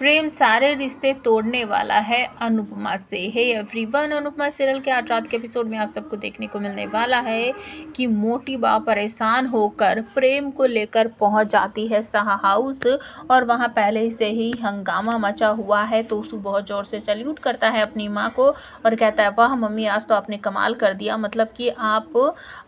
प्रेम सारे रिश्ते तोड़ने वाला है अनुपमा से। हे एवरीवन, अनुपमा सीरियल के आज रात के एपिसोड में आप सबको देखने को मिलने वाला है कि मोटी बा परेशान होकर प्रेम को लेकर पहुंच जाती है साहा हाउस और वहां पहले से ही हंगामा मचा हुआ है। तो उसको बहुत जोर से सैल्यूट करता है अपनी माँ को और कहता है, वाह मम्मी, आज तो आपने कमाल कर दिया। मतलब कि आप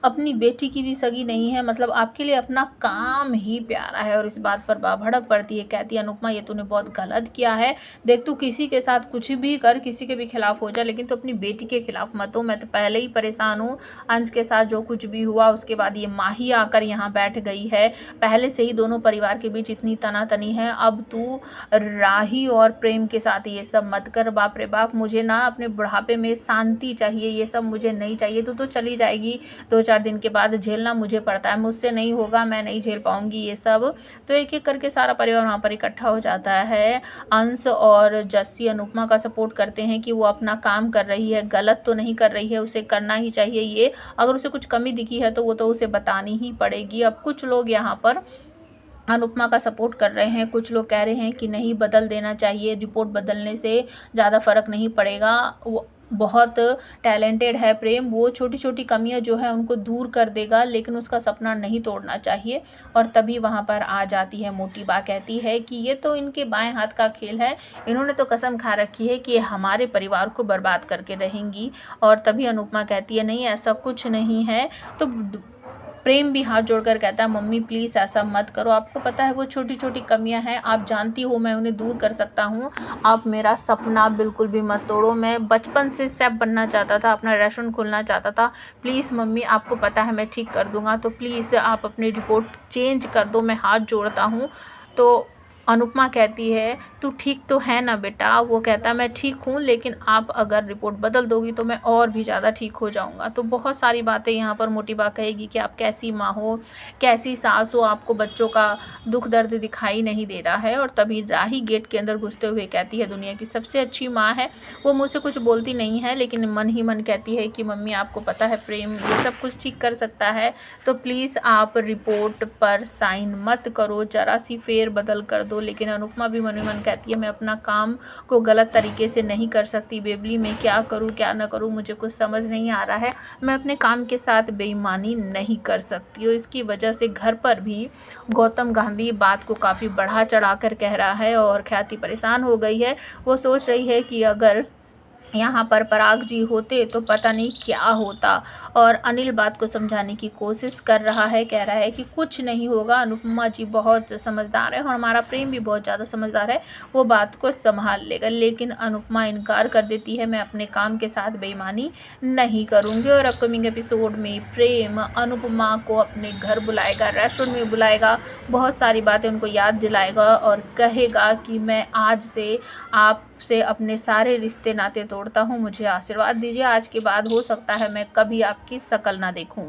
अपनी बेटी की भी सगी नहीं है, मतलब आपके लिए अपना काम ही प्यारा है। और इस बात पर बा भड़क पड़ती है, कहती है, अनुपमा ये तूने बहुत गलत किया है। देख, तू किसी के साथ कुछ भी कर, किसी के भी खिलाफ हो जा, लेकिन तो अपनी बेटी के खिलाफ मत हो। मैं तो पहले ही परेशान हूँ अंश के साथ जो कुछ भी हुआ। उसके बाद ये माही आकर यहाँ बैठ गई है। पहले से ही दोनों परिवार के बीच इतनी तनातनी है, अब तू राही और प्रेम के साथ ये सब मत कर। बाप रे बाप, मुझे ना अपने बुढ़ापे में शांति चाहिए, ये सब मुझे नहीं चाहिए। तू तो चली जाएगी 2-4 दिन के बाद, झेलना मुझे पड़ता है, मुझसे नहीं होगा, मैं नहीं झेल पाऊंगी ये सब। तो एक एक करके सारा परिवार वहाँ पर इकट्ठा हो जाता है। अंश और जस्सी अनुपमा का सपोर्ट करते हैं कि वो अपना काम कर रही है, गलत तो नहीं कर रही है, उसे करना ही चाहिए ये। अगर उसे कुछ कमी दिखी है तो वो तो उसे बतानी ही पड़ेगी। अब कुछ लोग यहाँ पर अनुपमा का सपोर्ट कर रहे हैं, कुछ लोग कह रहे हैं कि नहीं, बदल देना चाहिए, रिपोर्ट बदलने से ज़्यादा फर्क नहीं पड़ेगा। वो बहुत टैलेंटेड है प्रेम, वो छोटी छोटी कमियां जो है उनको दूर कर देगा, लेकिन उसका सपना नहीं तोड़ना चाहिए। और तभी वहां पर आ जाती है मोटी बा, कहती है कि ये तो इनके बाएं हाथ का खेल है, इन्होंने तो कसम खा रखी है कि ये हमारे परिवार को बर्बाद करके रहेंगी। और तभी अनुपमा कहती है, नहीं ऐसा कुछ नहीं है। तो प्रेम भी हाथ जोड़कर कहता है, मम्मी प्लीज़ ऐसा मत करो, आपको पता है वो छोटी छोटी कमियां हैं, आप जानती हो मैं उन्हें दूर कर सकता हूँ। आप मेरा सपना बिल्कुल भी मत तोड़ो। मैं बचपन से शेफ़ बनना चाहता था, अपना रेस्टोरेंट खोलना चाहता था। प्लीज़ मम्मी, आपको पता है मैं ठीक कर दूँगा, तो प्लीज़ आप अपनी रिपोर्ट चेंज कर दो, मैं हाथ जोड़ता हूँ। तो अनुपमा कहती है, तू ठीक तो है ना बेटा? वो कहता है, मैं ठीक हूँ, लेकिन आप अगर रिपोर्ट बदल दोगी तो मैं और भी ज़्यादा ठीक हो जाऊँगा। तो बहुत सारी बातें यहाँ पर मोटी बा कहेगी कि आप कैसी माँ हो, कैसी सास हो, आपको बच्चों का दुख दर्द दिखाई नहीं दे रहा है। और तभी राही गेट के अंदर घुसते हुए कहती है, दुनिया की सबसे अच्छी माँ है। वो मुझसे कुछ बोलती नहीं है, लेकिन मन ही मन कहती है कि मम्मी आपको पता है प्रेम ये सब कुछ ठीक कर सकता है, तो प्लीज़ आप रिपोर्ट पर साइन मत करो, ज़रा सी फेर बदल कर दो। लेकिन अनुपमा भी मन ही मन कहती है, मैं अपना काम को गलत तरीके से नहीं कर सकती बेबली, मैं क्या करूँ क्या ना करूँ मुझे कुछ समझ नहीं आ रहा है। मैं अपने काम के साथ बेईमानी नहीं कर सकती। और इसकी वजह से घर पर भी गौतम गांधी बात को काफ़ी बढ़ा चढ़ा कर कह रहा है और ख्याति परेशान हो गई है। वो सोच रही है कि अगर यहाँ पर पराग जी होते तो पता नहीं क्या होता। और अनिल बात को समझाने की कोशिश कर रहा है, कह रहा है कि कुछ नहीं होगा, अनुपमा जी बहुत समझदार है और हमारा प्रेम भी बहुत ज़्यादा समझदार है, वो बात को संभाल लेगा। लेकिन अनुपमा इनकार कर देती है, मैं अपने काम के साथ बेईमानी नहीं करूँगी। और अपकमिंग एपिसोड में प्रेम अनुपमा को अपने घर बुलाएगा, रेस्टोरेंट में बुलाएगा, बहुत सारी बातें उनको याद दिलाएगा और कहेगा कि मैं आज से आपसे अपने सारे रिश्ते नाते तोड़ता हूँ, मुझे आशीर्वाद दीजिए, आज के बाद हो सकता है मैं कभी आपकी शक्ल ना देखूँ।